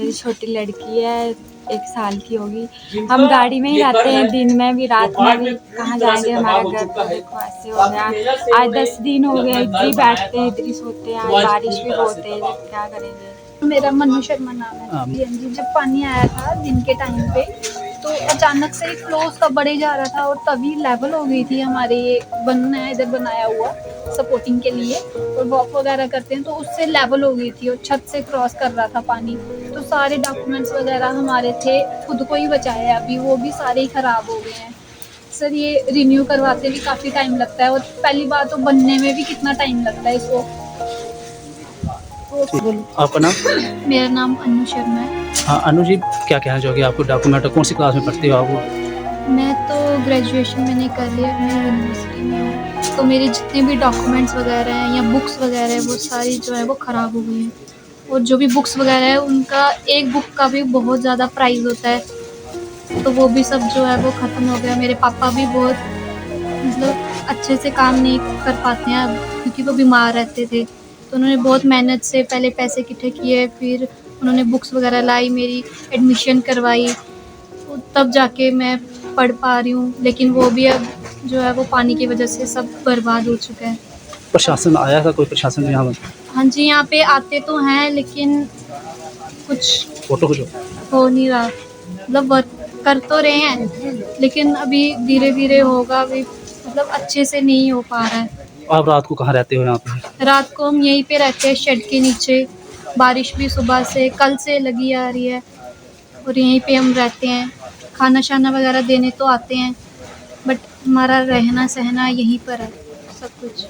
मेरी छोटी लड़की है, 1 साल की होगी। हम गाड़ी में ही रहते हैं, दिन में भी रात में भी। कहाँ जाएंगे, हमारा घर तो देखो ऐसे हो गया। आज 10 दिन हो गए, इधर ही बैठते हैं, इधर ही सोते हैं। आज बारिश भी बहुत तेज है, क्या करेंगे। मेरा मनु शर्मा नाम है। हाँ जी, जब पानी आया था दिन के टाइम पे तो अचानक से फ्लो उसका बढ़े जा रहा था और तभी लेवल हो गई थी। हमारे ये बनना है इधर बनाया हुआ सपोर्टिंग के लिए और वॉक वगैरह करते हैं, तो उससे लेवल हो गई थी और छत से क्रॉस कर रहा था पानी। तो सारे डॉक्यूमेंट्स वगैरह हमारे थे, खुद को ही बचाया, अभी वो भी सारे ही ख़राब हो गए हैं। सर ये रिन्यू करवाते भी काफ़ी टाइम लगता है और पहली बार तो बनने में भी कितना टाइम लगता है इसको। आपका नाम? मेरा नाम अनु शर्मा है। हाँ अनु जी, क्या कहना चाहोगे? आपको डॉक्यूमेंट कौन सी क्लास में पढ़ती हो आप? मैं तो ग्रेजुएशन मैंने कर लिया, मैं यूनिवर्सिटी में हूँ। तो मेरे जितने भी डॉक्यूमेंट्स वगैरह हैं या बुक्स वगैरह हैं वो सारी जो है वो ख़राब हो गई हैं। और जो भी बुक्स वगैरह है उनका एक बुक का भी बहुत ज़्यादा प्राइस होता है, तो वो भी सब जो है वो ख़त्म हो गया। मेरे पापा भी बहुत मतलब अच्छे से काम नहीं कर पाते हैं अब, क्योंकि वो बीमार रहते थे। तो उन्होंने बहुत मेहनत से पहले पैसे इकट्ठे किए, फिर उन्होंने बुक्स वगैरह लाई, मेरी एडमिशन करवाई, तो तब जाके मैं पढ़ पा रही हूँ। लेकिन वो भी अब जो है वो पानी की वजह से सब बर्बाद हो चुका है। प्रशासन आया था, कोई प्रशासन यहाँ पर? हाँ जी, यहाँ पे आते तो हैं लेकिन कुछ फोटो खींचो। हो नहीं रहा। मतलब वर्क कर तो रहे हैं लेकिन अभी धीरे धीरे होगा, अभी मतलब अच्छे से नहीं हो पा रहा है। आप रात को कहाँ रहते हो यहाँ पे? रात को हम यहीं पे रहते हैं शेड के नीचे। बारिश भी सुबह से कल से लगी आ रही है और यहीं पे हम रहते हैं। खाना शाना वगैरह देने तो आते हैं बट हमारा रहना सहना यहीं पर है सब कुछ।